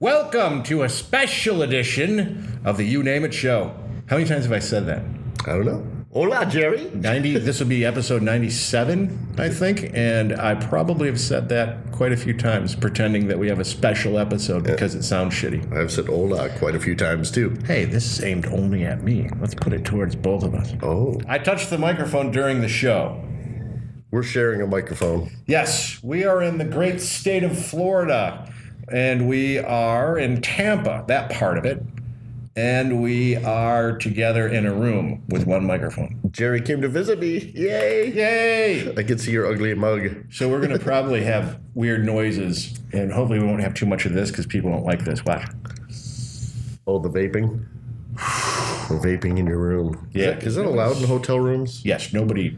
Welcome to a special edition of the You Name It show. How many times have I said that? I don't know. Hola, Jerry. 90. This will be episode 97, I think, and I probably have said that quite a few times, pretending that we have a special episode because it sounds shitty. I've said hola quite a few times, too. Hey, this is aimed only at me. Let's put it towards both of us. Oh. I touched the microphone during the show. We're sharing a microphone. Yes, we are in the great state of Florida, and we are in Tampa, that part of it. And we are together in a room with one microphone. Jerry came to visit me. Yay! Yay! I can see your ugly mug. So we're going to probably have weird noises, and hopefully we won't have too much of this because people don't like this. Watch. Oh, the vaping? The vaping in your room. Yeah. Is that allowed in hotel rooms? Yes, nobody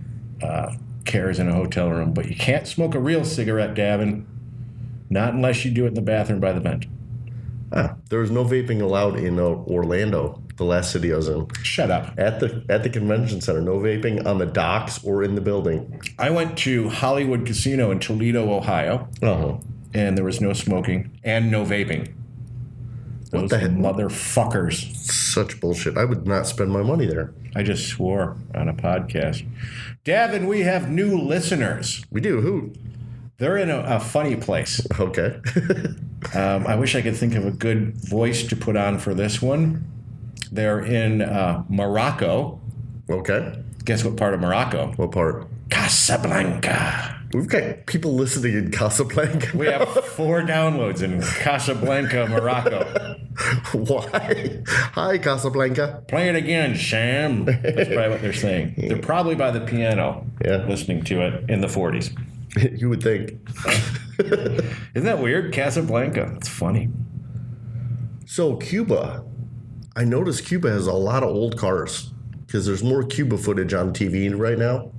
cares in a hotel room, but you can't smoke a real cigarette, Davin. Not unless you do it in the bathroom by the vent. There was no vaping allowed in Orlando, the last city I was in. Shut up. At the convention center, no vaping on the docks or in the building. I went to Hollywood Casino in Toledo, Ohio, and there was no smoking and no vaping. Those motherfuckers. Such bullshit. I would not spend my money there. I just swore on a podcast. Davin, we have new listeners. We do. Who? They're in a funny place. Okay. I wish I could think of a good voice to put on for this one. They're in Morocco. Okay. Guess what part of Morocco? What part? Casablanca. We've got people listening in Casablanca. We have 4 downloads in Casablanca, Morocco. Why? Hi, Casablanca. Play it again, Sam. That's probably what they're saying. They're probably by the piano listening to it in the 40s. You would think. Isn't that weird? Casablanca. It's funny. So Cuba, I noticed Cuba has a lot of old cars because there's more Cuba footage on TV right now.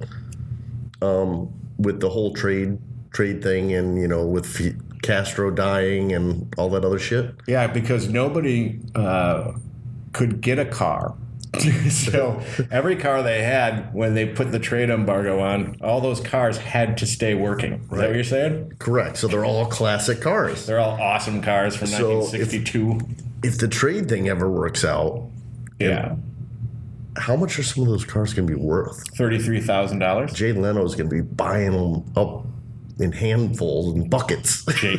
With the whole trade thing and, with Castro dying and all that other shit. Yeah, because nobody could get a car. So every car they had, when they put the trade embargo on, all those cars had to stay working. Is that what you're saying? Correct. So they're all classic cars. They're all awesome cars from 1962. If the trade thing ever works out, how much are some of those cars going to be worth? $33,000. Jay Leno is going to be buying them up in handfuls and buckets. Jay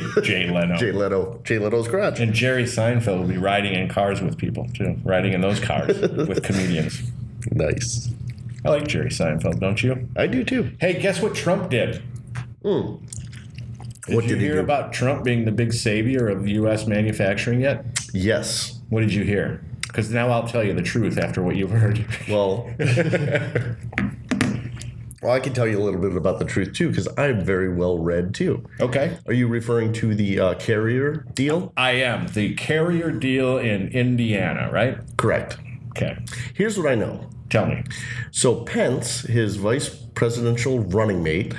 Leno. Jay Leno's garage. And Jerry Seinfeld will be riding in cars with people, too. Riding in those cars with comedians. Nice. I like Jerry Seinfeld, don't you? I do, too. Hey, guess what Trump did? What did you hear about Trump being the big savior of U.S. manufacturing yet? Yes. What did you hear? Because now I'll tell you the truth after what you've heard. Well, I can tell you a little bit about the truth, too, because I'm very well read, too. Okay. Are you referring to the Carrier deal? I am. The Carrier deal in Indiana, right? Correct. Okay. Here's what I know. Tell me. So Pence, his vice presidential running mate,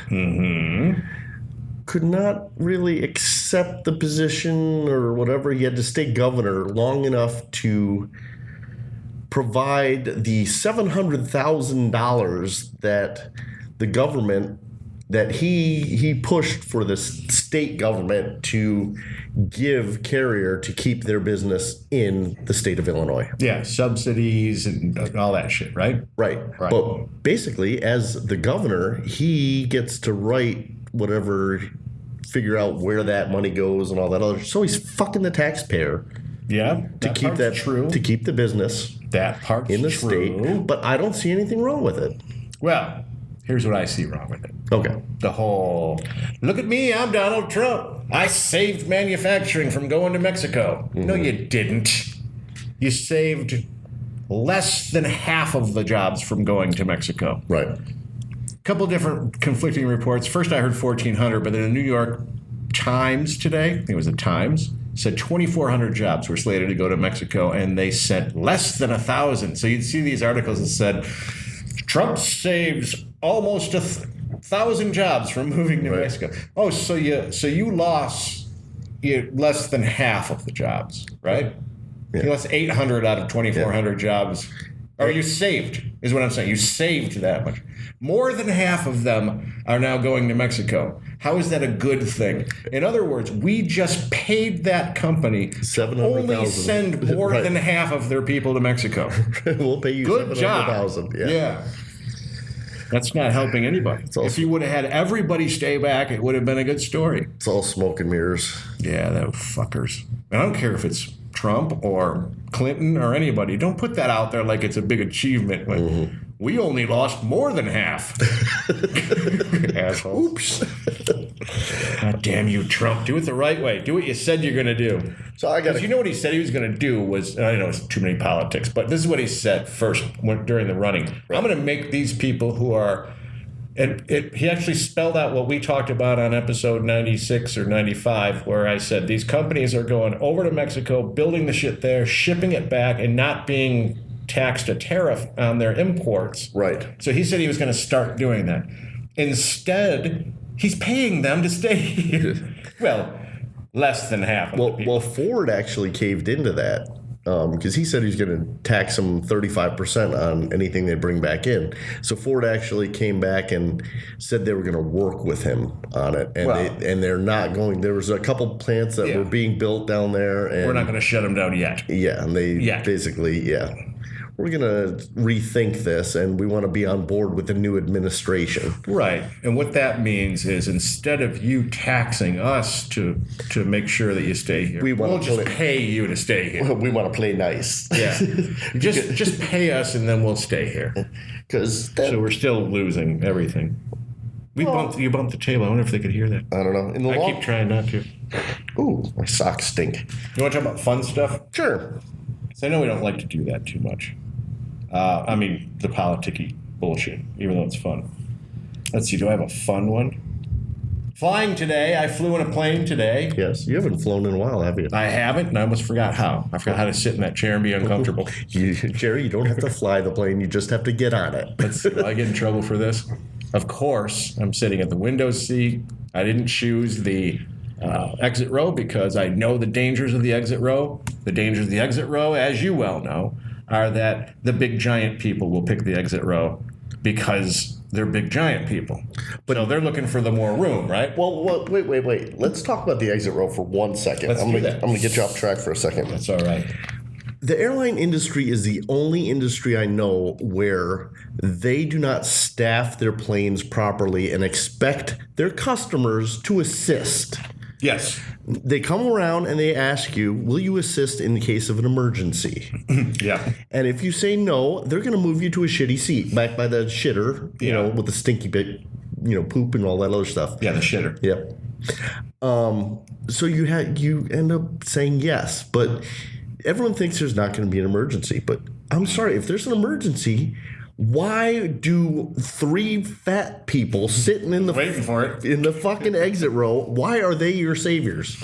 could not really accept the position or whatever. He had to stay governor long enough to provide the $700,000 that the government, that he pushed for the state government to give Carrier to keep their business in the state of Illinois. Yeah, subsidies and all that shit, right? Right. But basically, as the governor, he gets to write whatever, figure out where that money goes and all that other. So he's fucking the taxpayer. Yeah, to keep that true. To keep the business that part's in the true. state. But I don't see anything wrong with it. Well, here's what I see wrong with it. Okay. The whole, look at me, I'm Donald Trump. I saved manufacturing from going to Mexico. No, you didn't. You saved less than half of the jobs from going to Mexico. Right. A couple different conflicting reports. First, I heard 1,400, but then the New York Times today, I think it was the Times, said 2,400 jobs were slated to go to Mexico, and they sent less than 1,000. So you'd see these articles that said, Trump saves almost 1,000 jobs from moving to Mexico. Oh, so you lost less than half of the jobs, right? Yeah. You lost 800 out of 2,400 jobs Or you saved, is what I'm saying. You saved that much. More than half of them are now going to Mexico. How is that a good thing? In other words, we just paid that company to only send more than half of their people to Mexico. We'll pay you good job. $700,000. Yeah. That's not helping anybody. If you would have had everybody stay back, it would have been a good story. It's all smoke and mirrors. Yeah, those fuckers. I don't care if it's Trump or Clinton or anybody. Don't put that out there like it's a big achievement. Like, we only lost more than half. Asshole. Oops. God damn you, Trump. Do it the right way. Do what you said you're going to do. So I got. You know what he said he was going to do was, I know it's too many politics, but this is what he said first during the running. Right. I'm going to make these people who are. And he actually spelled out what we talked about on episode 96 or 95, where I said these companies are going over to Mexico, building the shit there, shipping it back, and not being taxed a tariff on their imports. Right. So he said he was going to start doing that. Instead, he's paying them to stay here. Well, less than half of the people. Well, Ford actually caved into that. Because he said he's going to tax them 35% on anything they bring back in. So Ford actually came back and said they were going to work with him on it. And they're not going. There was a couple plants that were being built down there. And we're not going to shut them down yet. Yeah, and they basically, we're going to rethink this, and we want to be on board with the new administration. Right. And what that means is instead of you taxing us to make sure that you stay here, we'll just pay you to stay here. We want to play nice. Yeah. just pay us, and then we'll stay here. So we're still losing everything. You bumped the table. I wonder if they could hear that. I don't know. I keep trying not to. Ooh, my socks stink. You want to talk about fun stuff? Sure. So I know we don't like to do that too much. The politicky bullshit, even though it's fun. Let's see, do I have a fun one? Flying today. I flew in a plane today. Yes, you haven't flown in a while, have you? I haven't, and I almost forgot how. I forgot how to sit in that chair and be uncomfortable. Jerry, you don't have to fly the plane. You just have to get on it. Let's see, will I get in trouble for this? Of course, I'm sitting at the window seat. I didn't choose the exit row because I know the dangers of the exit row. The dangers of the exit row, as you well know, are that the big giant people will pick the exit row because they're big giant people. But so they're looking for the more room, right? Well, wait. Let's talk about the exit row for 1 second. I'm going to get you off track for a second. That's all right. The airline industry is the only industry I know where they do not staff their planes properly and expect their customers to assist. Yes. They come around and they ask you, will you assist in the case of an emergency? Yeah. And if you say no, they're going to move you to a shitty seat back by the shitter, you know, with the stinky bit, poop and all that other stuff. Yeah, the shitter. Yep. So you end up saying yes, but everyone thinks there's not going to be an emergency. But I'm sorry, if there's an emergency, why do 3 fat people sitting in the waiting for it in the fucking exit row? Why are they your saviors?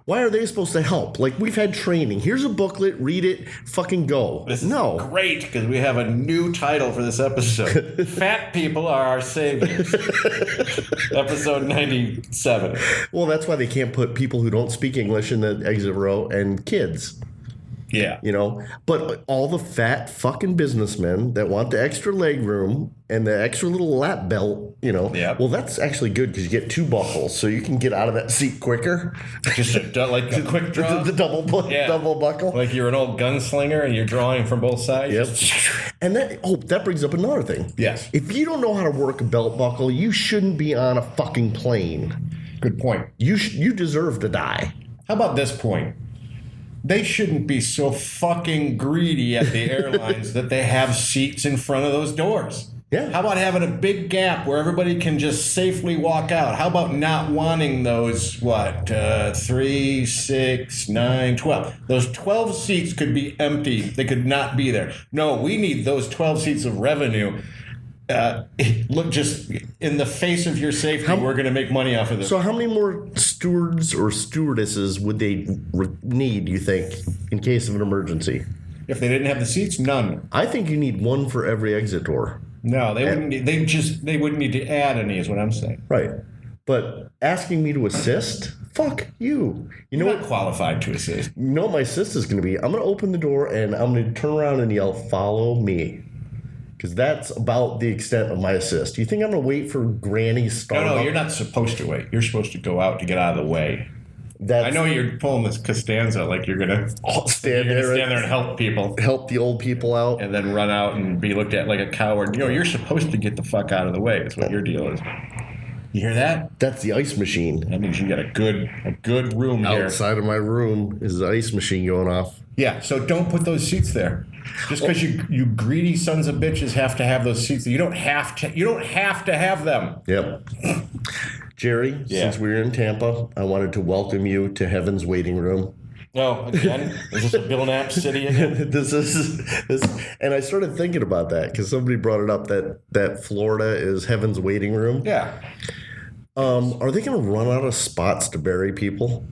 Why are they supposed to help? Like, we've had training. Here's a booklet. Read it. Fucking go. This is great because we have a new title for this episode. Fat people are our saviors. Episode 97. Well, that's why they can't put people who don't speak English in the exit row and kids. Yeah. But all the fat fucking businessmen that want the extra leg room and the extra little lap belt, well, that's actually good because you get 2 buckles so you can get out of that seat quicker. Just like a quick draw? The double buckle. Like you're an old gunslinger and you're drawing from both sides? Yep. And that brings up another thing. Yes. If you don't know how to work a belt buckle, you shouldn't be on a fucking plane. Good point. You deserve to die. How about this point? They shouldn't be so fucking greedy at the airlines that they have seats in front of those doors. Yeah. How about having a big gap where everybody can just safely walk out? How about not wanting those, 3, 6, 9, 12? Those 12 seats could be empty. They could not be there. No, we need those 12 seats of revenue. Look, just in the face of your safety, we're going to make money off of this. So how many more stewards or stewardesses would they need, you think, in case of an emergency? If they didn't have the seats, none. I think you need 1 for every exit door. No, they wouldn't need, they wouldn't need to add any is what I'm saying. Right. But asking me to assist, fuck you. You know You're what? not qualified to assist. You know what my assist is going to be? I'm going to open the door and I'm going to turn around and yell, "Follow me." Because that's about the extent of my assist. You think I'm going to wait for Granny's Starbucks? No, you're not supposed to wait. You're supposed to go out to get out of the way. That's, I know you're pulling this Costanza like you're gonna stand there and help people, help the old people out. and then run out and be looked at like a coward. You're supposed to get the fuck out of the way. That's what your deal is. You hear that? That's the ice machine. That means you got a good room here. Outside of my room is the ice machine going off. Yeah, so don't put those seats there. Just because you greedy sons of bitches have to have those seats. You don't have to have them. Yep. Jerry, since we're in Tampa, I wanted to welcome you to Heaven's Waiting Room. Oh, again? Is this a Bill Knapp city again? This, and I started thinking about that because somebody brought it up that Florida is Heaven's Waiting Room. Yeah. Are they going to run out of spots to bury people?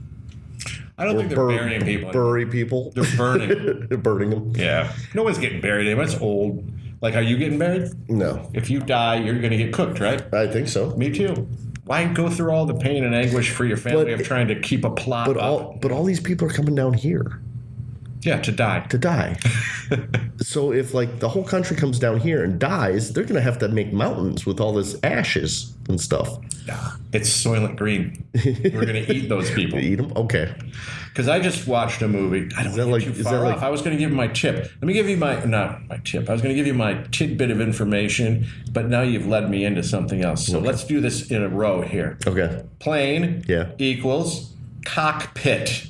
I don't think they're burying people. Bury people? They're burning. They're burning them? Yeah. No one's getting buried anymore. It's old. Like, are you getting buried? No. If you die, you're going to get cooked, right? I think so. Me too. Why go through all the pain and anguish for your family of trying to keep a plot up? But all these people are coming down here. Yeah, to die. To die. So if like the whole country comes down here and dies, they're going to have to make mountains with all this ashes and stuff. It's Soylent Green. We're going to eat those people. Eat them? Okay. Because I just watched a movie. I don't want to get too far off. I was going to give you my tip. Let me give you not my tip. I was going to give you my tidbit of information, but now you've led me into something else. So let's do this in a row here. Okay. Plane equals cockpit.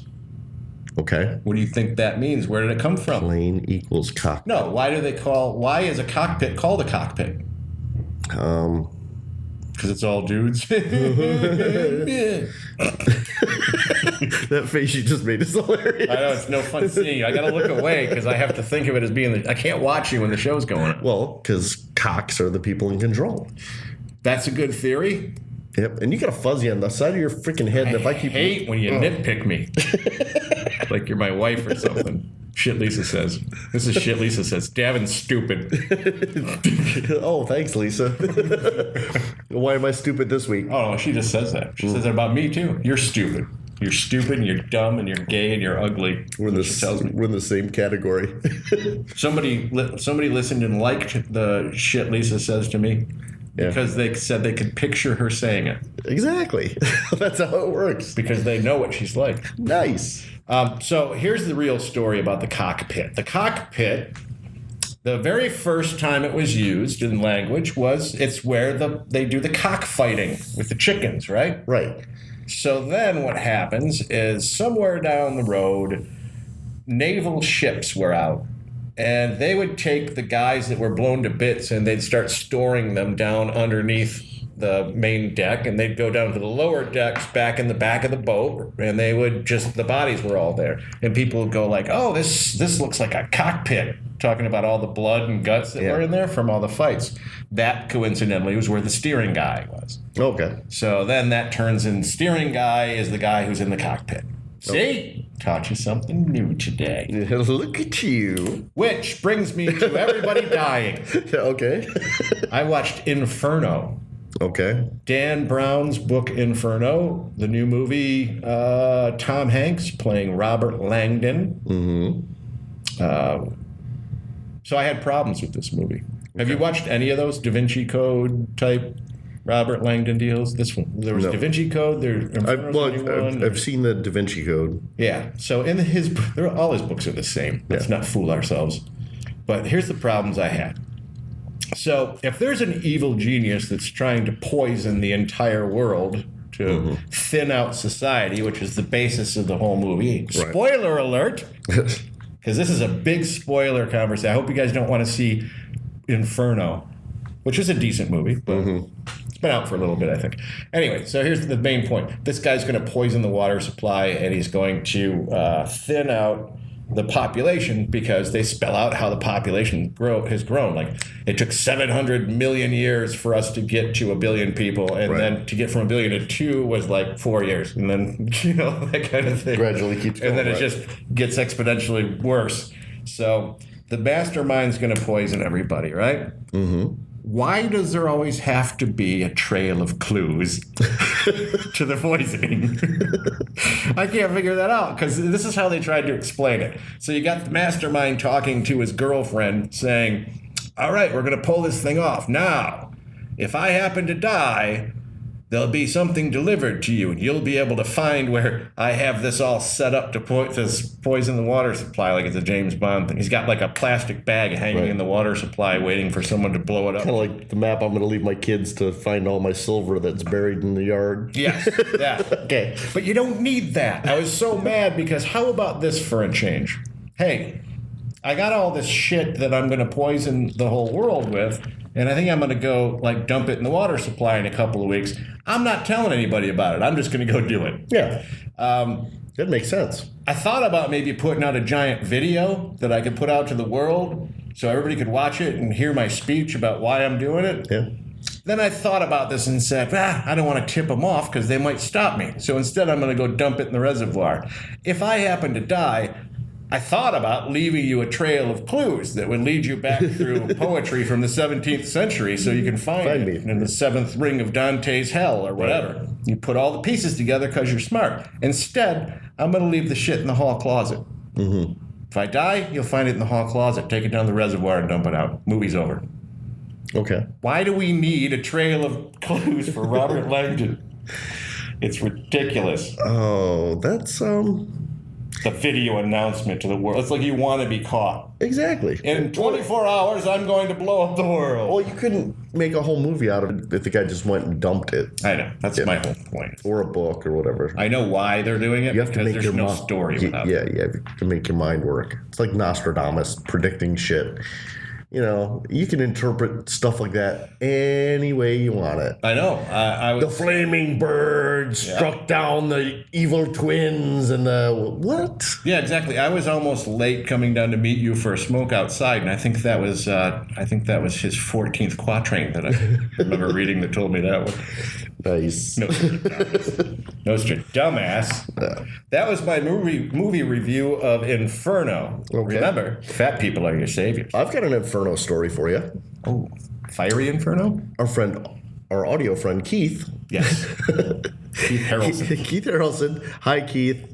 Okay. What do you think that means? Where did it come from? Plane equals cockpit. No, why is a cockpit called a cockpit? Because it's all dudes. That face you just made is hilarious. I know, it's no fun seeing you. I got to look away because I have to think of it as being I can't watch you when the show's going on. Well, because cocks are the people in control. That's a good theory. Yep, and you got a fuzzy on the side of your freaking head. And if I hate when you nitpick me. Like you're my wife or something. Shit Lisa says. This is shit Lisa says. Davin's stupid. Oh, thanks, Lisa. Why am I stupid this week? Oh, no, she just says that. She says that about me, too. You're stupid. You're stupid, and you're dumb, and you're gay, and you're ugly. We're in the same category. Somebody listened and liked the shit Lisa says to me. Yeah. Because they said they could picture her saying it. Exactly. That's how it works. Because they know what she's like. Nice. So here's the real story about the cockpit. The cockpit, the very first time it was used in language it's where they do the cockfighting with the chickens, right? Right. So then what happens is somewhere down the road, naval ships were out. And they would take the guys that were blown to bits and they'd start storing them down underneath the main deck, and they'd go down to the lower decks back in the back of the boat, and they would the bodies were all there. And people would go like, oh, this looks like a cockpit, talking about all the blood and guts that were in there from all the fights. That, coincidentally, was where the steering guy was. Okay. So then that turns in steering guy is the guy who's in the cockpit. See? Taught you something new today. Look at you. Which brings me to everybody dying. Okay. I watched Inferno. Okay. Dan Brown's book Inferno, the new movie, Tom Hanks playing Robert Langdon. Mm-hmm. So I had problems with this movie. Have you watched any of those Da Vinci Code type Robert Langdon deals? This one, there was Da Vinci Code. I've seen the Da Vinci Code. Yeah. So all his books are the same. Let's not fool ourselves. But here's the problems I had. So if there's an evil genius that's trying to poison the entire world to thin out society, which is the basis of the whole movie, spoiler alert, because this is a big spoiler conversation. I hope you guys don't want to see Inferno, which is a decent movie, but it's been out for a little bit, I think. Anyway, so here's the main point. This guy's going to poison the water supply, and he's going to thin out the population because they spell out how the population has grown. Like, it took 700 million years for us to get to 1 billion people, and then to get from 1 billion to 2 was like 4 years, and then, that kind of thing. Gradually keeps going. And then it just gets exponentially worse. So the mastermind's going to poison everybody, right? Mm-hmm. Why does there always have to be a trail of clues to the poisoning? I can't figure that out because this is how they tried to explain it. So you got the mastermind talking to his girlfriend saying, all right, we're going to pull this thing off. Now, if I happen to die, there'll be something delivered to you, and you'll be able to find where I have this all set up to poison the water supply, like it's a James Bond thing. He's got like a plastic bag hanging in the water supply waiting for someone to blow it up. Kind of like the map I'm going to leave my kids to find all my silver that's buried in the yard. Yes, yeah. Okay. But you don't need that. I was so mad because how about this for a change? Hey, I got all this shit that I'm going to poison the whole world with, and I think I'm going to go like dump it in the water supply in a couple of weeks. I'm not telling anybody about it. I'm just going to go do it. Yeah. That makes sense. I thought about maybe putting out a giant video that I could put out to the world so everybody could watch it and hear my speech about why I'm doing it. Yeah. Then I thought about this and said, I don't want to tip them off because they might stop me. So instead, I'm going to go dump it in the reservoir. If I happen to die, I thought about leaving you a trail of clues that would lead you back through poetry from the 17th century so you can find it in the seventh ring of Dante's Hell or whatever. Right. You put all the pieces together because you're smart. Instead, I'm going to leave the shit in the hall closet. Mm-hmm. If I die, you'll find it in the hall closet. Take it down the reservoir and dump it out. Movie's over. Okay. Why do we need a trail of clues for Robert Langdon? It's ridiculous. Oh, that's the video announcement to the world. It's like you want to be caught. Exactly. In 24 hours, I'm going to blow up the world. Well, you couldn't make a whole movie out of it if the guy just went and dumped it. I know. That's my whole point. Or a book or whatever. I know why they're doing it. You have to make there's no story without it. Yeah, you have to make your mind work. It's like Nostradamus predicting shit. You know, you can interpret stuff like that any way you want it. I know. The flaming bird struck down the evil twins and the what? Yeah, exactly. I was almost late coming down to meet you for a smoke outside, and I think that was his 14th quatrain that I remember reading that told me that one. Nice. Nostradamus. Yeah. That was my movie review of Inferno. Okay. Remember, fat people are your saviors. I've got an Inferno story for you. Oh, fiery Inferno? Our audio friend, Keith. Yes. Keith Harrelson. Keith Harrelson. Hi, Keith.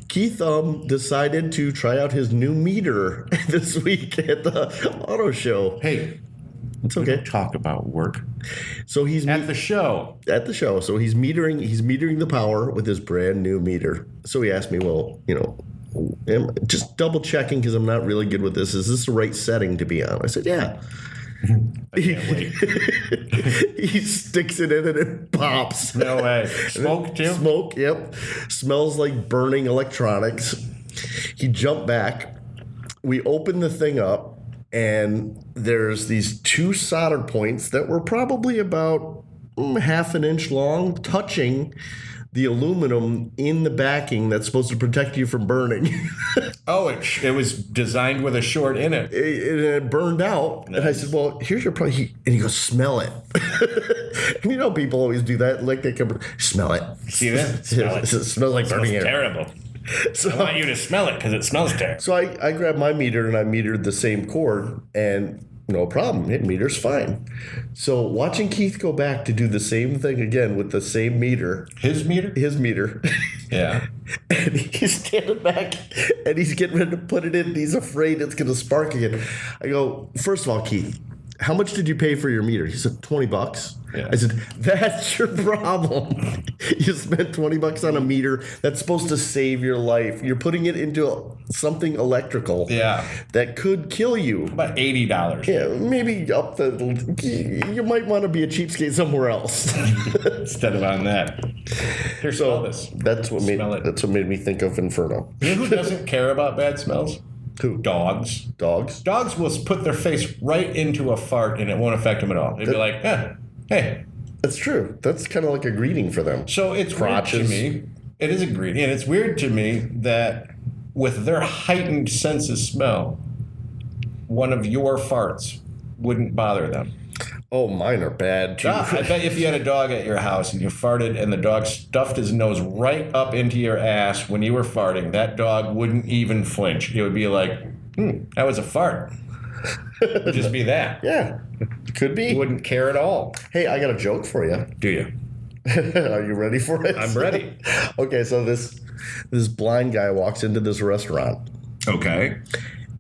Keith decided to try out his new meter this week at the auto show. Hey. It's okay. Don't talk about work. So he's at the show. At the show. So he's metering the power with his brand new meter. So he asked me, well, just double checking because I'm not really good with this. Is this the right setting to be on? I said, yeah. I can't wait. He sticks it in and it pops. No way. Smoke too? Smoke, yep. Smells like burning electronics. He jumped back. We opened the thing up. And there's these two solder points that were probably about half an inch long, touching the aluminum in the backing that's supposed to protect you from burning. Oh, it was designed with a short in it. It burned out. Nice. And I said, well, here's your problem. And he goes, smell it. And people always do that. Like they come, smell it. See that? Smell it. It smells like burning air. Terrible. So, I want you to smell it because it smells terrible. So I grabbed my meter and I metered the same cord and no problem. It meters fine. So watching Keith go back to do the same thing again with the same meter. His meter? His meter. Yeah. And he's standing back and he's getting ready to put it in and he's afraid it's going to spark again. I go, first of all, Keith, how much did you pay for your meter? He said, $20. Yeah. I said, that's your problem. You spent $20 on a meter that's supposed to save your life. You're putting it into something electrical that could kill you. About $80. Yeah, maybe up you might want to be a cheapskate somewhere else. Instead of on that. Here, smell this. That's what made me think of Inferno. You know who doesn't care about bad smells? Who? Dogs. Dogs will put their face right into a fart and it won't affect them at all. They'd be like, hey. That's true. That's kind of like a greeting for them. So it's crotches. Weird to me. It is a greeting. And it's weird to me that with their heightened sense of smell, one of your farts wouldn't bother them. Oh, mine are bad too. I bet if you had a dog at your house and you farted and the dog stuffed his nose right up into your ass when you were farting, that dog wouldn't even flinch. It would be like, that was a fart. Would just be that. Yeah, could be. You wouldn't care at all. Hey, I got a joke for you. Do you? Are you ready for it? I'm ready. Okay, so this blind guy walks into this restaurant. Okay.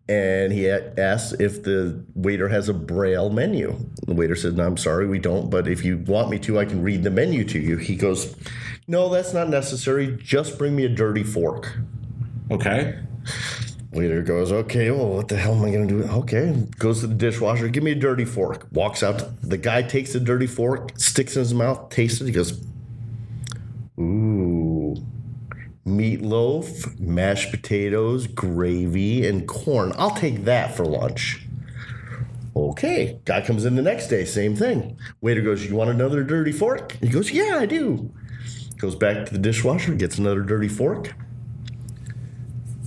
And he asks if the waiter has a Braille menu. The waiter says, "No, I'm sorry, we don't. But if you want me to, I can read the menu to you." He goes, "No, that's not necessary. Just bring me a dirty fork." Okay. Waiter goes, "Okay, well, what the hell am I going to do?" Okay, goes to the dishwasher, "Give me a dirty fork." Walks out. The guy takes the dirty fork, sticks it in his mouth, tastes it. He goes, "Ooh. Meatloaf, mashed potatoes, gravy, and corn. I'll take that for lunch." Okay. Guy comes in the next day, same thing. Waiter goes, "You want another dirty fork?" He goes, "Yeah, I do." Goes back to the dishwasher, gets another dirty fork.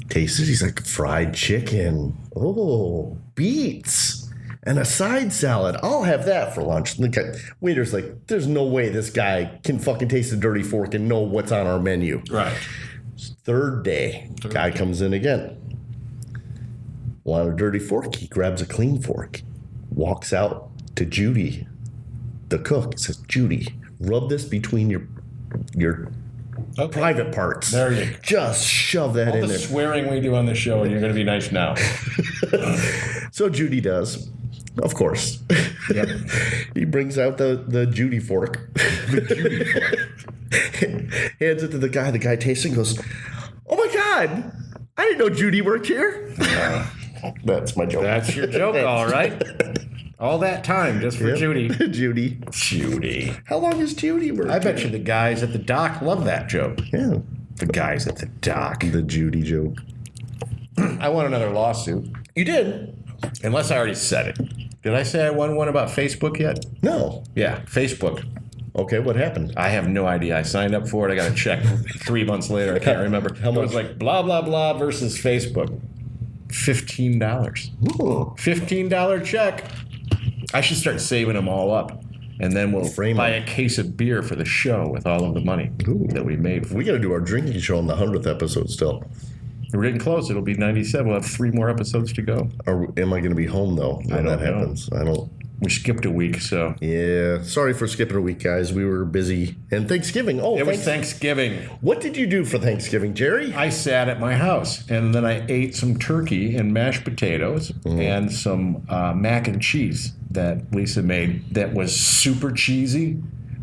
Tastes it. He's like, "Fried chicken. Oh, beets. And a side salad. I'll have that for lunch." And the waiter's like, "There's no way this guy can fucking taste a dirty fork and know what's on our menu." Right. Third day, guy comes in again. Want a dirty fork? He grabs a clean fork. Walks out to Judy, the cook. Says, "Judy, rub this between your private parts. There you go. Just shove that All in the there." swearing we do on the show, and you're going to be nice now. So Judy does. Of course. Yep. He brings out the Judy fork. The Judy fork. Hands it to the guy. The guy tastes it and goes, "Oh my God, I didn't know Judy worked here." That's my joke. That's your joke, all right. All that time just for Yep. Judy. Judy. Judy. How long has Judy worked? I bet you the guys at the dock love that joke. Yeah. The guys at the dock. The Judy joke. I won another lawsuit. You did? Unless I already said it. Did I say I won one about Facebook yet? No. Yeah, Facebook. Okay, what happened? I have no idea. I signed up for it. I got a check 3 months later. I can't remember. How much? It was like blah, blah, blah versus Facebook. $15. Ooh. $15 check. I should start saving them all up. And then we'll Frame buy them. a case of beer for the show with all of the money that we made. We got to do our drinking show on the 100th episode still. We're getting close. It'll be 97. We'll have 3 more episodes to go. Or am I going to be home, though, when I that don't know. happens? I don't. We skipped a week, so. Yeah. Sorry for skipping a week, guys. We were busy. And Thanksgiving. Oh, It was Thanksgiving. What did you do for Thanksgiving, Jerry? I sat at my house, and then I ate some turkey and mashed potatoes and some mac and cheese that Lisa made that was super cheesy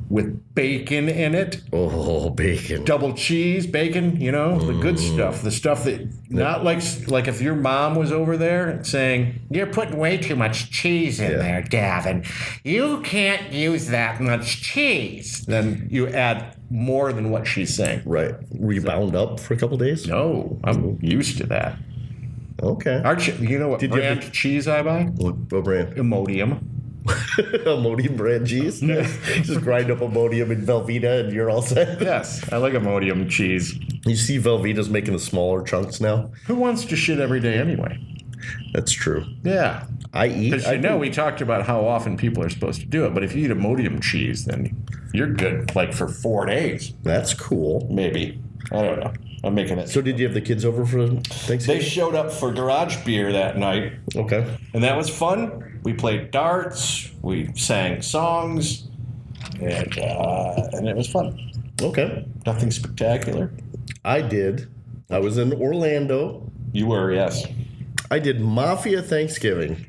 with bacon in it. Oh, bacon. Double cheese, bacon, the good stuff. The stuff that, not like if your mom was over there saying, "You're putting way too much cheese in there, Davin. You can't use that much cheese." Then you add more than what she's saying. Right. Were you bound up for a couple days? No, I'm used to that. Okay. You know what Did you brand have cheese I buy? What brand? Imodium. Imodium brand cheese? Just grind up Imodium in Velveeta and you're all set. Yes, I like Imodium cheese. You see Velveeta's making the smaller chunks now? Who wants to shit every day anyway? That's true. Yeah. I eat. Because we talked about how often people are supposed to do it, but if you eat Imodium cheese, then you're good like for 4 days. That's cool. Maybe. I don't know. I'm making it. So did you have the kids over for They Thanksgiving? showed up for garage beer that night, Okay. and that was fun. We played darts, we sang songs, and it was fun. Okay. Nothing spectacular. I did. I was in Orlando. You were, yes. I did Mafia Thanksgiving.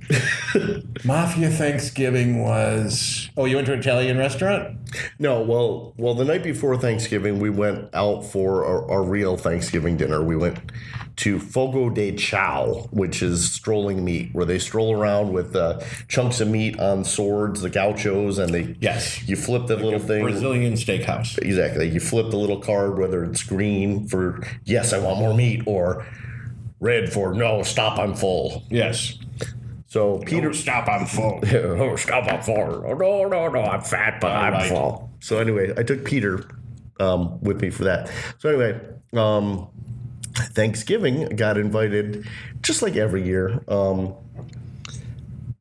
Mafia Thanksgiving was... Oh, you went to an Italian restaurant? No, well, the night before Thanksgiving, we went out for our real Thanksgiving dinner. We went to Fogo de Chao, which is strolling meat, where they stroll around with chunks of meat on swords, the gauchos, and you flip that little thing. Brazilian steakhouse. Exactly. You flip the little card, whether it's green for, yes, I want more meat, or red for, no, stop, I'm full. Yes. So Peter... Oh, stop, I'm full. Oh, stop, I'm full. Oh, no, I'm fat, but I'm right. full. So anyway, I took Peter with me for that. So anyway, Thanksgiving, got invited, just like every year.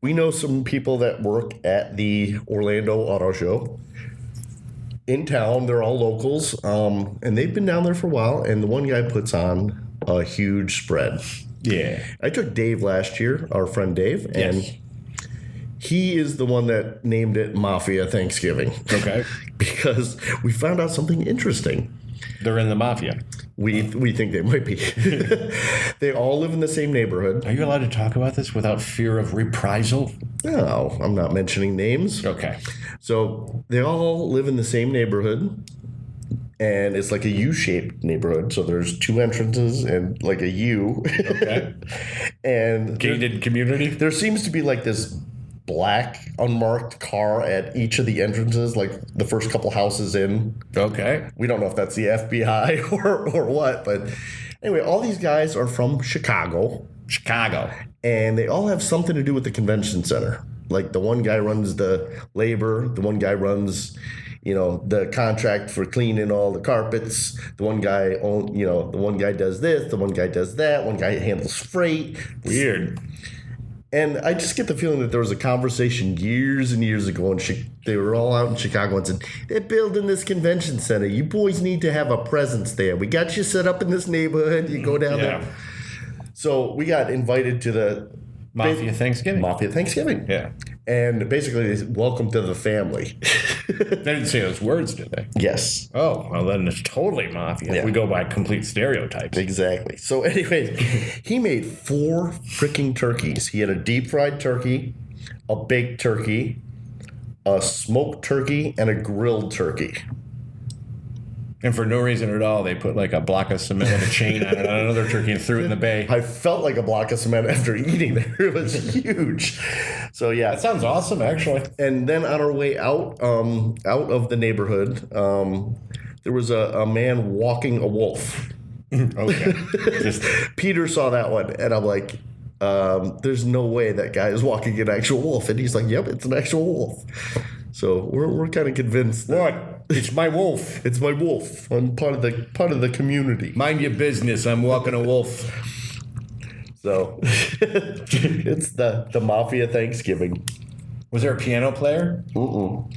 We know some people that work at the Orlando Auto Show in town. They're all locals, and they've been down there for a while. And the one guy puts on a huge spread. Yeah. I took Dave last year, our friend Dave, and Yes. he is the one that named it Mafia Thanksgiving. Okay. Because we found out something interesting. They're in the mafia. We think they might be. They all live in the same neighborhood. Are you allowed to talk about this without fear of reprisal? No, I'm not mentioning names. Okay. So they all live in the same neighborhood, and it's like a U-shaped neighborhood. So there's 2 entrances and like a U. Okay. And Gated community? there seems to be like this black unmarked car at each of the entrances, like the first couple houses in. Okay. We don't know if that's the FBI or what, but anyway, all these guys are from Chicago, and they all have something to do with the convention center. Like the one guy runs the labor, the one guy runs, the contract for cleaning all the carpets. The one guy the one guy does this, the one guy does that, one guy handles freight. Weird. And I just get the feeling that there was a conversation years and years ago, and they were all out in Chicago and said, they're building this convention center. You boys need to have a presence there. We got you set up in this neighborhood. You go down there. So we got invited to the Mafia Thanksgiving. Yeah. And basically, they said, welcome to the family. They didn't say those words, did they? Yes. Oh, well, then it's totally mafia. Yeah. We go by complete stereotypes. Exactly. So anyways, he made 4 freaking turkeys. He had a deep fried turkey, a baked turkey, a smoked turkey, and a grilled turkey. And for no reason at all, they put like a block of cement with a chain on it on another turkey and threw it in the bay. I felt like a block of cement after eating there. It was huge. So yeah. That sounds awesome, actually. And then on our way out of the neighborhood, there was a man walking a wolf. Okay. Peter saw that one, and I'm like, there's no way that guy is walking an actual wolf. And he's like, yep, it's an actual wolf. So we're kind of convinced that What? It's my wolf. it's my wolf. I'm part of the community. Mind your business. I'm walking a wolf. So it's the Mafia Thanksgiving. Was there a piano player?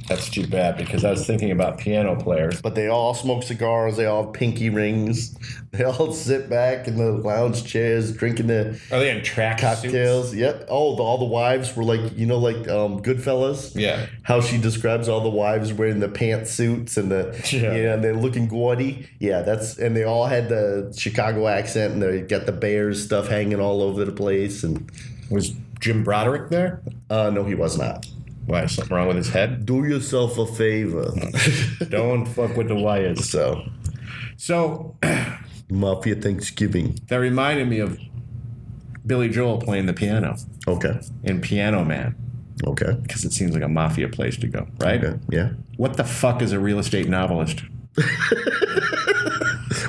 That's too bad, because I was thinking about piano players. But they all smoke cigars. They all have pinky rings. They all sit back in the lounge chairs drinking the Are they in track cocktails. suits? Yep. Oh, all the wives were like, Goodfellas. Yeah. How she describes all the wives wearing the pantsuits and and they're looking gaudy. Yeah, and they all had the Chicago accent, and they got the Bears stuff hanging all over the place. And Was Jim Broderick there? no, he was not. Why, is something wrong with his head? Do yourself a favor. Don't fuck with the wires. So, Mafia Thanksgiving. that reminded me of Billy Joel playing the piano Okay. in Piano Man, Okay. because it seems like a mafia place to go, right? Okay. Yeah. What the fuck is a real estate novelist?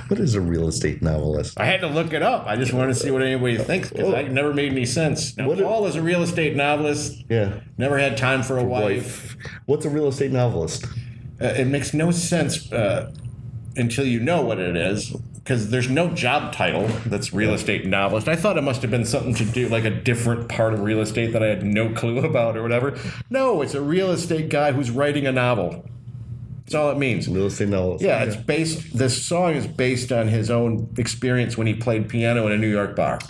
What is a real estate novelist? I had to look it up. I just wanted to see what anybody thinks, because it never made any sense. Now, Paul is a real estate novelist. Yeah. Never had time for a wife. What's a real estate novelist? It makes no sense until you know what it is, because there's no job title that's real estate novelist. I thought it must have been something to do, like a different part of real estate that I had no clue about or whatever. No, it's a real estate guy who's writing a novel. That's all it means. Real estate novelist. Yeah, it's based. This song is based on his own experience when he played piano in a New York bar.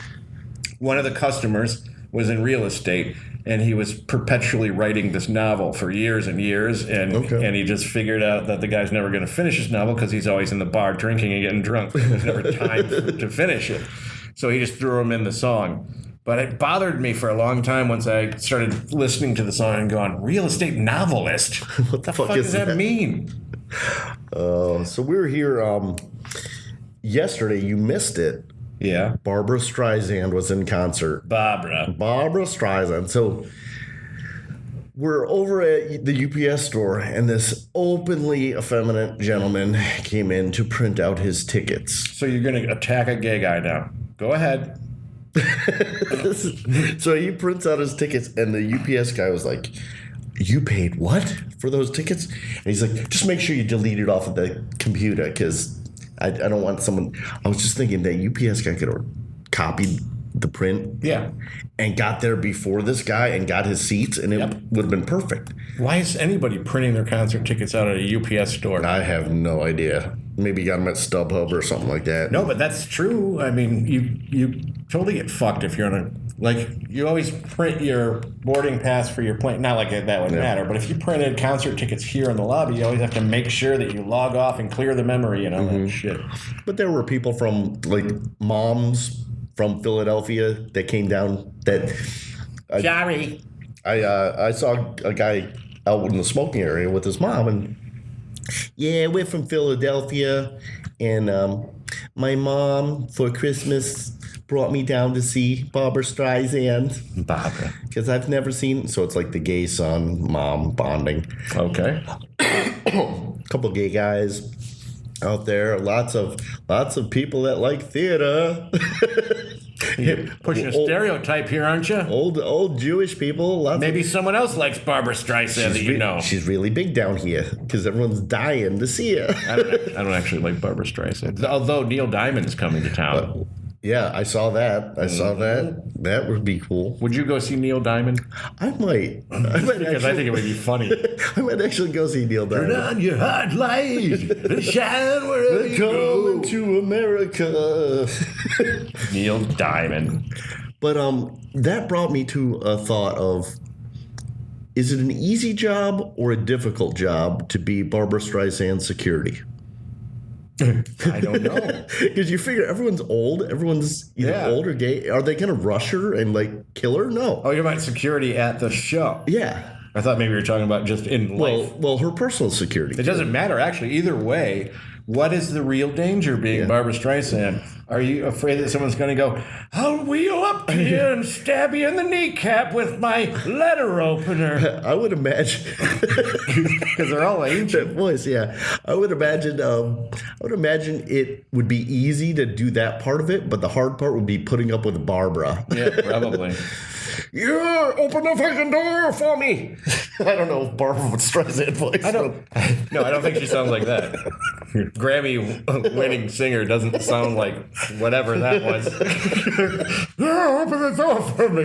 One of the customers was in real estate, and he was perpetually writing this novel for years and years, and he just figured out that the guy's never going to finish his novel because he's always in the bar drinking and getting drunk. There's never time to finish it. So he just threw him in the song. But it bothered me for a long time once I started listening to the song and going, real estate novelist? What the fuck does that mean? So we were here yesterday. You missed it. Yeah. Barbara Streisand was in concert. Barbara Streisand. So we're over at the UPS store, and this openly effeminate gentleman came in to print out his tickets. So you're going to attack a gay guy now. Go ahead. So he prints out his tickets, and the UPS guy was like, you paid what for those tickets? And he's like, just make sure you delete it off of the computer, because I don't want someone. I was just thinking that UPS guy could have copied the print, and got there before this guy and got his seats, and it would have been perfect. Why is anybody printing their concert tickets out at a UPS store? I have no idea. Maybe you got them at StubHub or something like that. No, but that's true. I mean, you totally get fucked if you're on a, like, you always print your boarding pass for your plane. Not like that would matter, but if you printed concert tickets here in the lobby, you always have to make sure that you log off and clear the memory and all that shit. But there were people from, like, moms from Philadelphia that came down that... Jerry. I saw a guy out in the smoking area with his mom, and yeah, we're from Philadelphia, and my mom for Christmas brought me down to see Barbra Streisand. Barbara. Because I've never seen, so it's like the gay son mom bonding. Okay. A couple gay guys out there, lots of people that like theater. You're pushing a stereotype here, aren't you? Old Jewish people. Maybe someone else likes Barbra Streisand that you know. She's really big down here because everyone's dying to see her. I don't actually like Barbra Streisand. Although Neil Diamond is coming to town. Yeah, I saw that. That would be cool. Would you go see Neil Diamond? I might Because I think it would be funny. I might actually go see Neil Diamond. Turn on your hot light and shine wherever you Coming go. to America. Neil Diamond. But that brought me to a thought of, is it an easy job or a difficult job to be Barbra Streisand security? I don't know. Because you figure everyone's old. Everyone's either old or gay. Are they going to rush her and, like, kill her? No. Oh, you're about security at the show. Yeah. I thought maybe you were talking about just in life. Well, her personal security. It doesn't matter, actually. Either way, what is the real danger being Barbra Streisand? Are you afraid that someone's going to go, I'll wheel up to you and stab you in the kneecap with my letter opener? I would imagine. Because they're all ancient. That voice, yeah. I would imagine it would be easy to do that part of it, but the hard part would be putting up with Barbara. Yeah, probably. You open the fucking door for me. I don't know if Barbara would Streisand voice. I don't think she sounds like that. Grammy-winning singer doesn't sound like whatever that was. Yeah, open the door for me.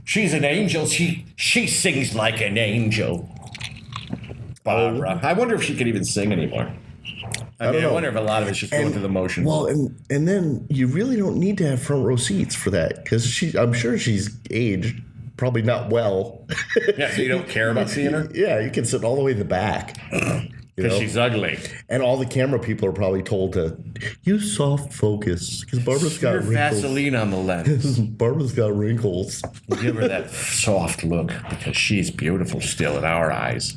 She's an angel. She sings like an angel. Barbara. I wonder if she can even sing anymore. I wonder if a lot of it's just going through the motions. Well, and then you really don't need to have front row seats for that because I'm sure she's aged, probably not well. Yeah, so you don't care about seeing her? Yeah, you can sit all the way in the back. Because she's ugly. And all the camera people are probably told to use soft focus because Barbara's got wrinkles. Vaseline on the lens. Barbara's got wrinkles. Give her that soft look because she's beautiful still in our eyes.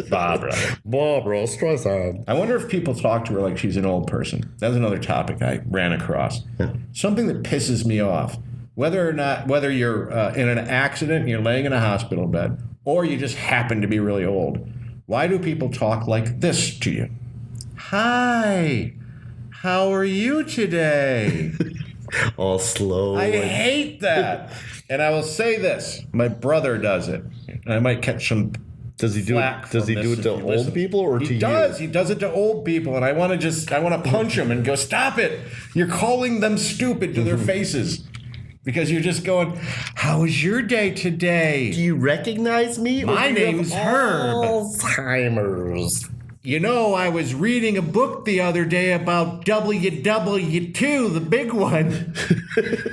Barbara Streisand. I wonder if people talk to her like she's an old person. That's another topic I ran across. Something that pisses me off. Whether you're in an accident and you're laying in a hospital bed or you just happen to be really old. Why do people talk like this to you? Hi, how are you today? All slow. I hate that. And I will say this. My brother does it. And I might catch some Does he do it to old people or to you? He does it to old people. And I want to punch him and go, stop it. You're calling them stupid to their faces. Because you're just going, how was your day today? Do you recognize me? My name's Herb. Alzheimer's. You know, I was reading a book the other day about WW2, the big one.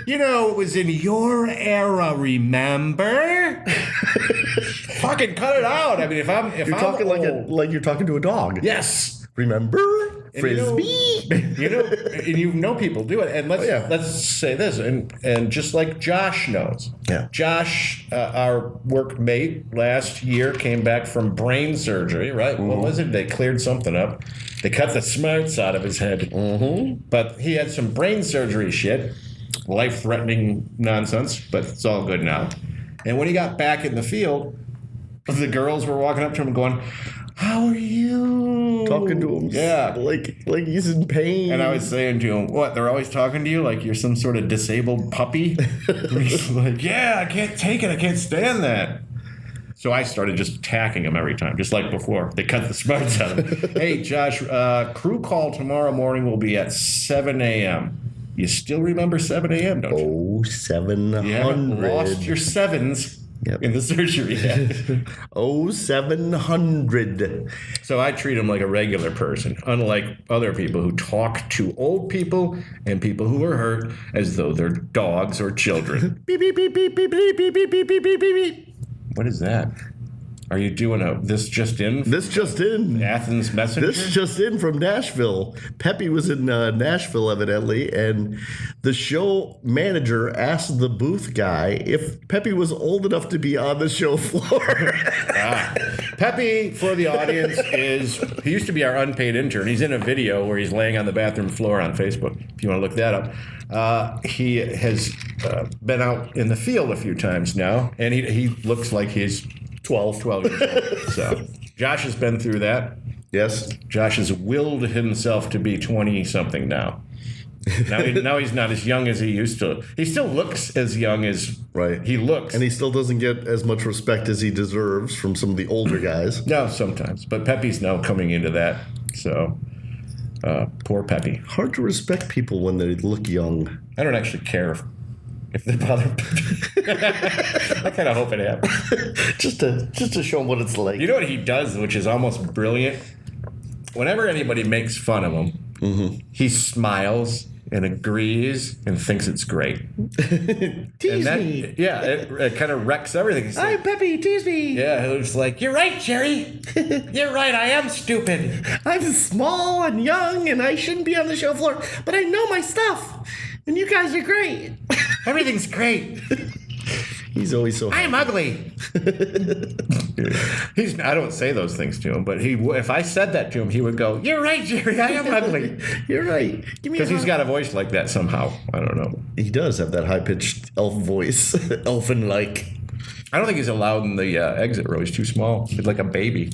You know, it was in your era, remember? Fucking cut it out. I mean, if I'm talking old, like you're talking to a dog. Yes. Remember? Frisbee. You know people do it. And let's say this, and just like Josh knows. Yeah. Josh, our workmate last year came back from brain surgery, right? Mm-hmm. What was it? They cleared something up. They cut the smarts out of his head. Mm-hmm. But he had some brain surgery shit, life-threatening nonsense, but it's all good now. And when he got back in the field, the girls were walking up to him and going, how are you? Talking to him. Yeah. Like he's in pain. And I was saying to him, what, they're always talking to you like you're some sort of disabled puppy? He's like, yeah, I can't take it. I can't stand that. So I started just attacking him every time, just like before. They cut the smarts out of him. Hey, Josh, crew call tomorrow morning will be at 7 a.m. You still remember 7 a.m., don't you? Oh, 700. You haven't lost your sevens. in the surgery. Oh, 700. So I treat him like a regular person, unlike other people who talk to old people and people who are hurt as though they're dogs or children. Beep, beep, beep, beep, beep, beep, beep, beep, beep, beep, beep, beep. What is that? Are you doing this just in? This just in. Athens Messenger? This just in from Nashville. Pepe was in Nashville, evidently, and the show manager asked the booth guy if Pepe was old enough to be on the show floor. Pepe, for the audience, he used to be our unpaid intern. He's in a video where he's laying on the bathroom floor on Facebook, if you want to look that up. He has been out in the field a few times now, and he looks like he's 12 years old. So Josh has been through that. Yes. Josh has willed himself to be 20-something now. Now he's not as young as he used to. He still looks as young as he looks. And he still doesn't get as much respect as he deserves from some of the older guys. No, sometimes. But Pepe's now coming into that. So poor Pepe. Hard to respect people when they look young. I don't actually care if they bother. I kind of hope it happens. just to show him what it's like. You know what he does, which is almost brilliant? Whenever anybody makes fun of him, he smiles and agrees and thinks it's great. Tease me. Yeah, it kind of wrecks everything. He's Hi, like, Pepe, tease me. yeah, it was like, you're right, Jerry. You're right, I am stupid. I'm small and young and I shouldn't be on the show floor, but I know my stuff. And you guys are great. Everything's great. He's always so happy. I'm ugly. I don't say those things to him, but if I said that to him, he would go, you're right, Jerry, I am ugly. You're right. Give me Because he's got a voice like that somehow. I don't know. He does have that high-pitched elf voice. Elfin-like. I don't think he's allowed in the exit row. He's too small. He's like a baby.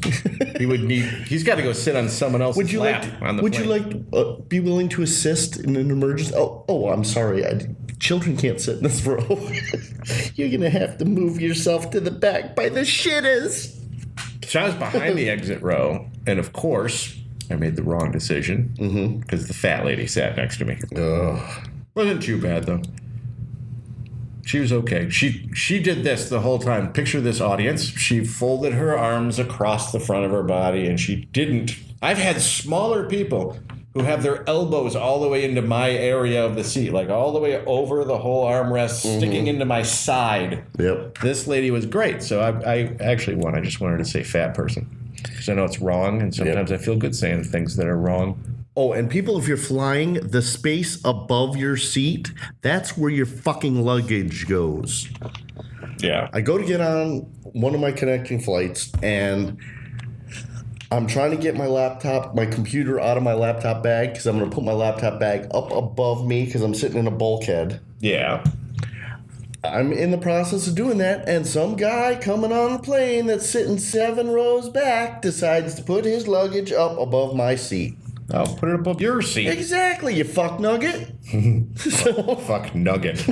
He's got to go sit on someone else's lap on the Would plane. you like to be willing to assist in an emergency? Oh, I'm sorry. Children can't sit in this row. You're going to have to move yourself to the back by the shitters. So I was behind the exit row, and of course, I made the wrong decision because the fat lady sat next to me. Wasn't too bad, though. She was okay. She did this the whole time. Picture this audience. She folded her arms across the front of her body, and she didn't. I've had smaller people who have their elbows all the way into my area of the seat, like all the way over the whole armrest, sticking into my side. Yep. This lady was great. So I actually won. I just wanted to say fat person. Because I know it's wrong, and sometimes I feel good saying things that are wrong. Oh, and people, if you're flying, the space above your seat, that's where your fucking luggage goes. Yeah. I go to get on one of my connecting flights, and I'm trying to get my computer out of my laptop bag because I'm going to put my laptop bag up above me because I'm sitting in a bulkhead. Yeah. I'm in the process of doing that, and some guy coming on the plane that's sitting 7 rows back decides to put his luggage up above my seat. Oh, put it above your seat. Exactly, you fuck nugget. Fuck nugget.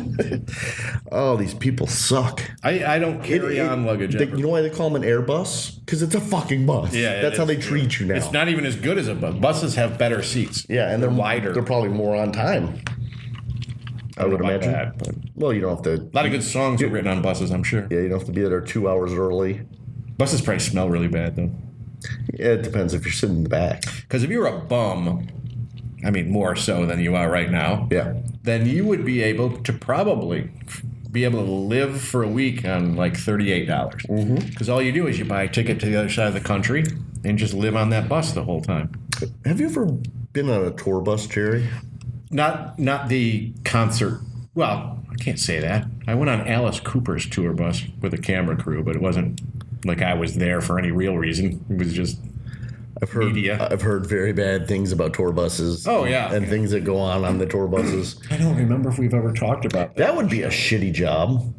Oh, these people suck. I don't carry on luggage ever. You know why they call them an Airbus? Because it's a fucking bus. Yeah, that's how they treat you now. It's not even as good as a bus. Buses have better seats. Yeah, and they're wider. They're probably more on time. I would imagine. But well, you don't have to. a lot of good songs are written on buses, I'm sure. Yeah, you don't have to be there 2 hours early. Buses probably smell really bad, though. Yeah, it depends if you're sitting in the back. Because if you were a bum, I mean, more so than you are right now, then you would be able to probably be able to live for a week on like $38. Because all you do is you buy a ticket to the other side of the country and just live on that bus the whole time. Have you ever been on a tour bus, Jerry? Not the concert. Well, I can't say that. I went on Alice Cooper's tour bus with a camera crew, but it wasn't like I was there for any real reason. It was just media. I've heard very bad things about tour buses. Oh, yeah. And things that go on the tour buses. I don't remember if we've ever talked about that. That would be a shitty job.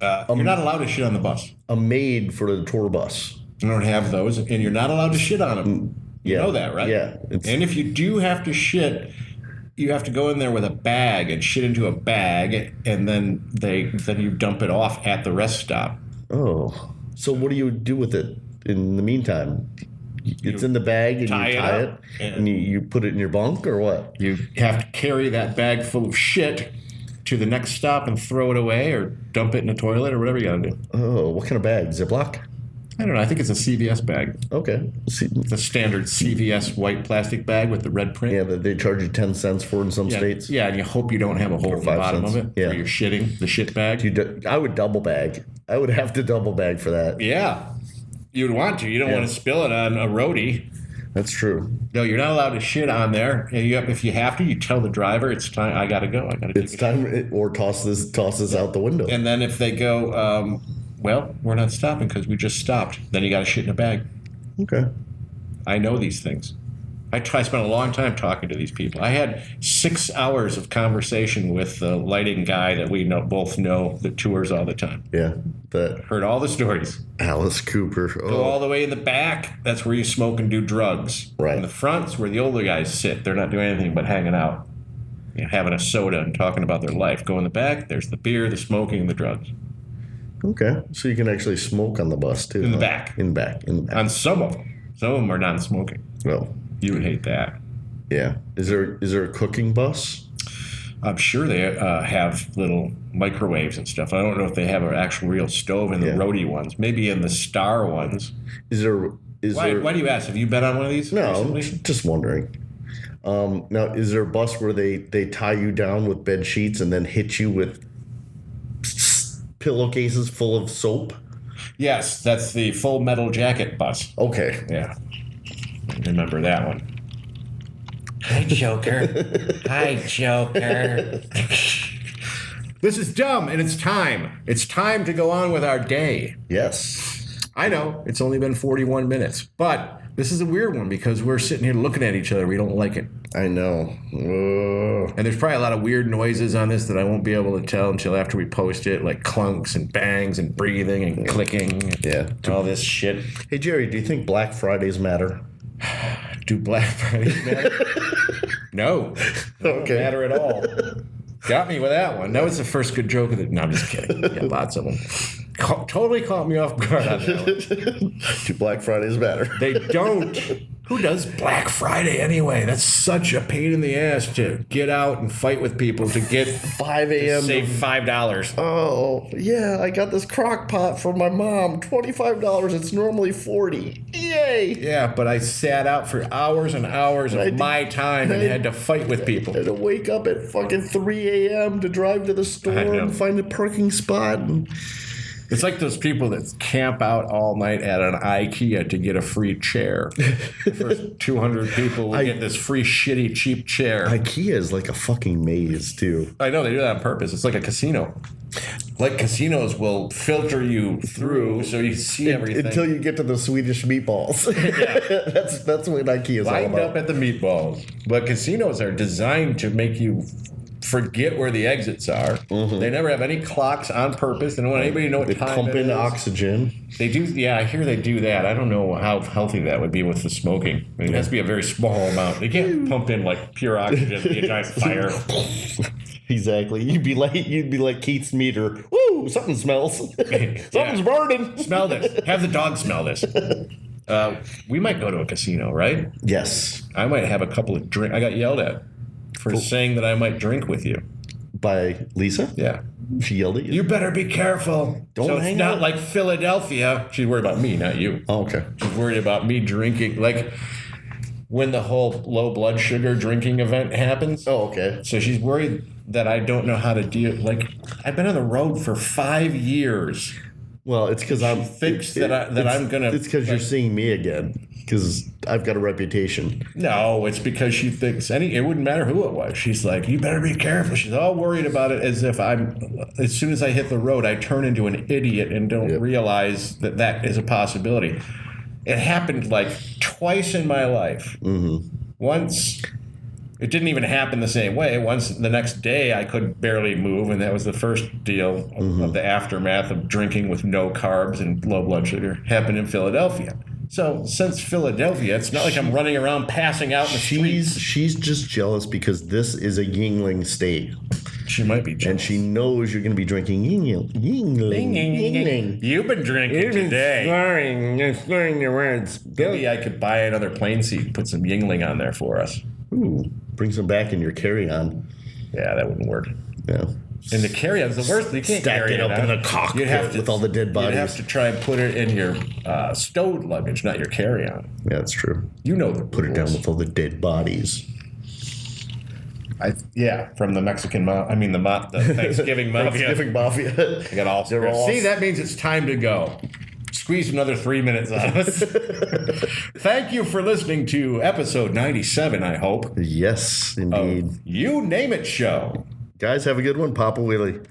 You're not allowed to shit on the bus. A maid for the tour bus. You don't have those, and you're not allowed to shit on them. You know that, right? Yeah. And if you do have to shit, you have to go in there with a bag and shit into a bag, and then you dump it off at the rest stop. Oh. So what do you do with it in the meantime? It's in the bag and you tie it and you put it in your bunk or what? You have to carry that bag full of shit to the next stop and throw it away or dump it in a toilet or whatever you got to do. Oh, what kind of bag? Ziploc? I don't know. I think it's a CVS bag. Okay. The standard CVS white plastic bag with the red print. Yeah, that they charge you 10 cents for in some states. Yeah, and you hope you don't have a hole in the 5 bottom cents. of it for your shitting, the shit bag. I would double bag. I would have to double bag for that. Yeah. You would want to. You don't want to spill it on a roadie. That's true. No, you're not allowed to shit on there. And if you have to, you tell the driver, it's time. I got to go. I got to It's time, or toss this out the window. And then if they go, well, we're not stopping because we just stopped, then you got to shit in a bag. Okay. I know these things. I spent a long time talking to these people. I had 6 hours of conversation with the lighting guy that we both know that tours all the time. Yeah. That Heard all the stories. Alice Cooper. Oh. Go all the way in the back. That's where you smoke and do drugs. Right. In the front's where the older guys sit. They're not doing anything but hanging out, having a soda and talking about their life. Go in the back. There's the beer, the smoking, and the drugs. Okay. So you can actually smoke on the bus, too. In the back. In the back. On some of them. Some of them are non-smoking. Well, You would hate that. yeah. Is there a cooking bus? I'm sure they have little microwaves and stuff. I don't know if they have an actual real stove in the roadie ones. Maybe in the Star ones. Why do you ask? Have you been on one of these? No, recently? just wondering. Now, is there a bus where they tie you down with bed sheets and then hit you with pillowcases full of soap? Yes, that's the Full Metal Jacket bus. Okay. Yeah. I remember that one. Hi, Joker. Hi, Joker. This is dumb, and it's time. It's time to go on with our day. Yes. I know, it's only been 41 minutes, but this is a weird one because we're sitting here looking at each other. We don't like it. I know. Ugh. And there's probably a lot of weird noises on this that I won't be able to tell until after we post it, like clunks and bangs and breathing and clicking. Yeah. All this shit. Hey, Jerry, do you think Black Fridays matter? Do Black Fridays matter? No. Don't matter at all. Got me with that one. That was the first good joke of the... No, I'm just kidding. Yeah, lots of them. Totally caught me off guard on that one. Do Black Fridays matter? They don't. Who does Black Friday anyway? That's such a pain in the ass to get out and fight with people to get 5 a.m. save $5. Oh, yeah, I got this crock pot from my mom. $25. It's normally $40. Yay! Yeah, but I sat out for hours and hours of my time and had to fight with people. I had to wake up at fucking 3 a.m. to drive to the store and find a parking spot. And it's like those people that camp out all night at an IKEA to get a free chair. The first 200 people will get this free, shitty, cheap chair. IKEA is like a fucking maze, too. I know, they do that on purpose. It's like a casino. Like casinos will filter you through so you see everything. Until you get to the Swedish meatballs. Yeah. That's what IKEA is all Lined about. up at the meatballs. But casinos are designed to make you forget where the exits are. Mm-hmm. They never have any clocks on purpose. They don't want anybody to know what time pump it in is. Oxygen. They do, yeah, I hear they do that. I don't know how healthy that would be with the smoking. I mean, it has to be a very small amount. They can't pump in like pure oxygen, be a giant fire. Exactly. You'd be like Keith's meter. Woo! Something smells. Something's burning. Smell this. Have the dog smell this. We might go to a casino, right? Yes. I might have a couple of drinks. I got yelled at for saying that I might drink with you. By Lisa? Yeah. She yelled at you? You better be careful. Don't so hang it's not out. like Philadelphia. She's worried about me, not you. Oh, okay. She's worried about me drinking. Like when the whole low blood sugar drinking event happens. Oh, okay. So she's worried that I don't know how to deal. Like I've been on the road for 5 years. Well, it's because I'm thinks that I'm gonna. It's because you're seeing me again. Because I've got a reputation. No, it's because she thinks it wouldn't matter who it was. She's like, you better be careful. She's all worried about it as if as soon as I hit the road, I turn into an idiot and don't realize that is a possibility. It happened like twice in my life. Mm-hmm. Once, it didn't even happen the same way. Once the next day, I could barely move, and that was the first deal of the aftermath of drinking with no carbs and low blood sugar. Happened in Philadelphia. So since Philadelphia, it's not like I'm running around passing out in the streets. She's just jealous because this is a Yingling state. She might be jealous. And she knows you're going to be drinking Yingling. You've been drinking today. Slurring your words. Maybe I could buy another plane seat and put some Yingling on there for us. Ooh, bring some back in your carry-on. Yeah, that wouldn't work. Yeah. And the carry-on's the worst. You can't Stack carry it up in the cockpit with all the dead bodies. You'd have to try and put it in your stowed luggage, not your carry-on. Yeah, that's true. You know the Put it down with all the dead bodies. From the Mexican the Thanksgiving mafia. Thanksgiving mafia. I got all See, that means it's time to go. Squeeze another 3 minutes out of us. Thank you for listening to episode 97, I hope. Yes, indeed. You Name It show. Guys, have a good one. Papa Wheelie.